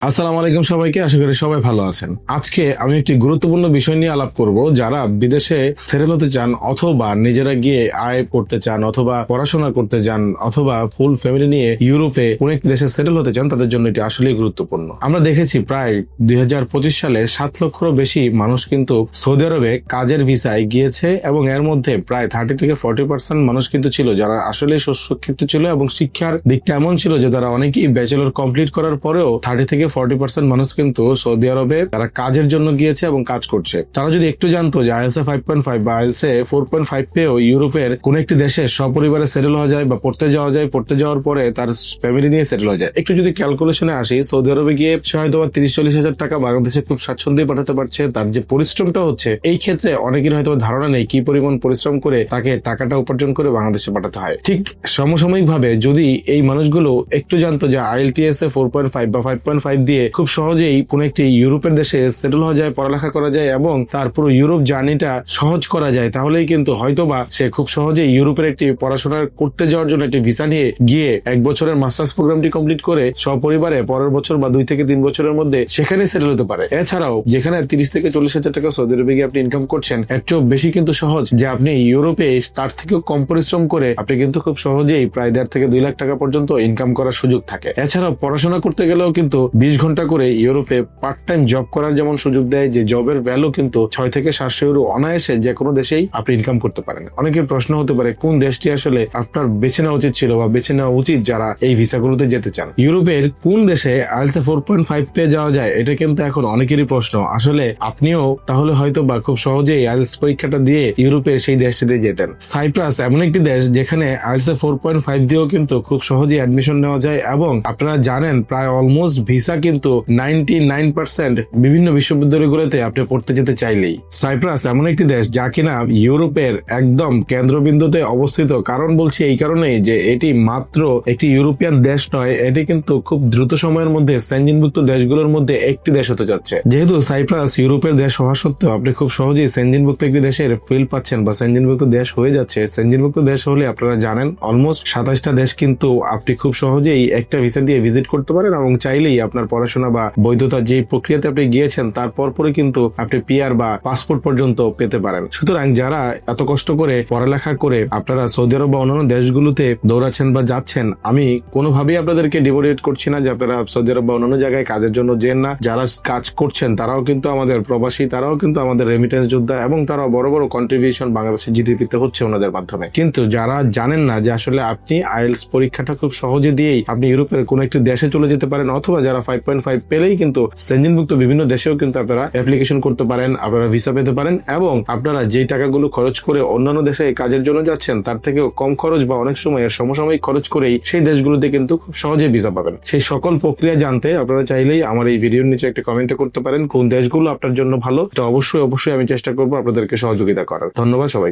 আসসালামু আলাইকুম সবাইকে, আশা করি সবাই ভালো আছেন। আজকে আমি একটি গুরুত্বপূর্ণ বিষয় নিয়ে আলাপ করব। যারা বিদেশে সেটেল হতে চান অথবা নিজেরা গিয়ে আয় করতে চান অথবা পড়াশোনা করতে চান অথবা ফুল ফ্যামিলি নিয়ে ইউরোপে কোন একটি দেশে সেটেল হতে চান, তাদের জন্য এটি আসলেই গুরুত্বপূর্ণ। আমরা দেখেছি প্রায় 2025 সালে 7 লক্ষেরও বেশি মানুষ কিন্তু সৌদি আরবে কাজের ভিসায় গিয়েছে এবং এর মধ্যে প্রায় 30 থেকে 40% মানুষ কিন্তু ছিল যারা আসলে সুশিক্ষিত ছিল এবং শিক্ষার দিকটা এমন ছিল যে তারা অনেকেই ব্যাচেলর কমপ্লিট করার পরেও 30 থেকে 40% মানুষ কিন্তু সৌদি আরবে তারা কাজের জন্য গিয়েছে এবং কাজ করছে। তারা যদি একটু জানতো যে আইএলটিএস 5.5 বা আইএলটিএস 4.5 পেয়েও ইউরোপের কোন একটি দেশে সপরিবারে সেটেল হওয়া যায় বা পড়তে যাওয়া যায়, পড়তে যাওয়ার পরে তার ফ্যামিলি নিয়ে সেটেল হয়ে যায়। একটু যদি ক্যালকুলেশনে আসি, সৌদি আরবে গিয়ে সে হয়তো 30-40 হাজার টাকা বাংলাদেশে খুব স্বাচ্ছন্দ্যে পাঠাতে পারছে। তার যে পরিশ্রমটা হচ্ছে, এই ক্ষেত্রে অনেকের হয়তো ধারণা নেই কি পরিমাণ পরিশ্রম করে তাকে টাকাটা উপার্জন করে বাংলাদেশে পাঠাতে হয়। ঠিক সমসাময়িক ভাবে যদি এই মানুষগুলো একটু জানতো যে আইএলটিএস 4.5 বা 5.5 দিয়ে খুব সহজেই কোন একটি ইউরোপের দেশে সেটেল হওয়া যায়, পড়ালেখা করা যায় এবং তার পুরো ইউরোপ জার্নিটা সহজ করা যায়, তাহলেই কিন্তু হয়তোবা সে খুব সহজেই ইউরোপের একটি পড়াশোনা করতে যাওয়ার জন্য একটি ভিসা নিয়ে গিয়ে 1 বছরের মাস্টার্স প্রোগ্রামটি কমপ্লিট করে সপরিবারে পরের বছর বা 2 থেকে 3 বছরের মধ্যে সেখানে সেটেল হতে পারে। এছাড়াও যেখানে 30 থেকে 40 হাজার টাকা সৌদি আরবে গিয়ে আপনি ইনকাম করছেন, এর চেয়েও বেশি কিন্তু সহজ যে আপনি ইউরোপে তার থেকেও কম পরিশ্রম করে আপনি কিন্তু খুব সহজেই প্রায় 1.5 থেকে 2 লাখ টাকা পর্যন্ত ইনকাম করার সুযোগ থাকে। এছাড়াও পড়াশোনা করতে গেলেও কিন্তু 20 ঘন্টা করে ইউরোপে পার্ট টাইম জব করার যেমন সুযোগ দেয়, যে জবের ভ্যালু কিন্তু 6 থেকে 700 ইউরো অনায়াসে যে কোনো দেশেই আপনি ইনকাম করতে পারেন। অনেকের প্রশ্ন হতে পারে কোন দেশটি আসলে আপনার বেছে নেওয়া উচিত ছিল বা বেছে নেওয়া উচিত যারা এই ভিসাগুলোতে যেতে চান। ইউরোপের কোন দেশে আইএলটিএস 4.5 পেয়ে যাওয়া যায়, এটা কিন্তু এখন অনেকেরই প্রশ্ন। আসলে আপনিও তাহলে হয়তো বা খুব সহজেই আইএলটিএস পরীক্ষাটা দিয়ে ইউরোপের সেই দেশটিতে যেতেন। সাইপ্রাস এমন একটি দেশ যেখানে আইএলটিএস 4.5 দিয়েও কিন্তু খুব সহজেই অ্যাডমিশন নেওয়া যায় এবং আপনারা জানেন প্রায় অলমোস্ট ভিসা কিন্তু 99% বিভিন্ন বিশ্ববিদ্যালয়গুলোতে আপনি পড়তে যেতে চাইলেই। সাইপ্রাস এমন একটি দেশ যা কিনা ইউরোপের একদম কেন্দ্রবিন্দুতে অবস্থিত। কারণ বলছি এই কারণেই যে এটি মাত্র একটি ইউরোপিয়ান দেশ নয়, এটি কিন্তু খুব দ্রুত সময়ের মধ্যে সেনজেনভুক্ত দেশগুলোর মধ্যে একটি দেশ হতে যাচ্ছে। যেহেতু সাইপ্রাস ইউরোপের দেশ হওয়া সত্ত্বেও আপনি খুব সহজেই সেনজেনভুক্ত একটি দেশের ফিল পাচ্ছেন বা সেনজেনভুক্ত দেশ হয়ে যাচ্ছে। সেনজেনভুক্ত দেশ হলে আপনারা জানেন অলমোস্ট 27টা দেশ কিন্তু আপনি খুব সহজেই একটা ভিসা দিয়ে ভিজিট করতে পারেন এবং চাইলেই আপনার পড়াশোনা বা বৈধতা যে প্রক্রিয়াতে আপনি গিয়েছেন তারপর পরে কিন্তু আপনি পিআর বা পাসপোর্ট পর্যন্ত পেতে পারেন। সুতরাং যারা এত কষ্ট করে পড়ালেখা করে আপনারা সৌদি আরব বা অন্যান্য দেশগুলোতে দৌড়াচ্ছেন বা যাচ্ছেন, আমি কোনোভাবেই আপনাদেরকে ডিমোটিভেট করছি না যে আপনারা সৌদি আরব বা অন্যান্য জায়গায় কাজের জন্য যেন না। যারা কাজ করছেন তারাও কিন্তু আমাদের প্রবাসী, তারাও কিন্তু আমাদের রেমিটেন্স যোদ্ধা এবং তারা বড় বড় কন্ট্রিবিউশন বাংলাদেশের জিডিপিতে হচ্ছে ওনাদের মাধ্যমে। কিন্তু যারা জানেন না যে আসলে আপনি আইএলটিএস পরীক্ষাটা খুব সহজে দিয়েই আপনি ইউরোপের কোন একটি দেশে চলে যেতে পারেন, অথবা যারা 5.5 পেলেই কিন্তু সেনজেনভুক্ত বিভিন্ন দেশেও কিন্তু আপনারা অ্যাপ্লিকেশন করতে পারেন, আপনারা ভিসা পেতে পারেন এবং আপনারা যেই টাকাগুলো খরচ করে অন্যান্য দেশে কাজের জন্য যাচ্ছেন তার থেকেও কম খরচ বা অনেক সময় সমসাময়িক খরচ করেই সেই দেশগুলোতে কিন্তু খুব সহজে ভিসা পাবেন। সেই সকল প্রক্রিয়া জানতে আপনারা চাইলেই আমার এই ভিডিওর নিচে একটা কমেন্ট করতে পারেন কোন দেশগুলো আপনার জন্য ভালো। তো অবশ্যই আমি চেষ্টা করবো আপনাদেরকে সহযোগিতা করার। ধন্যবাদ সবাই।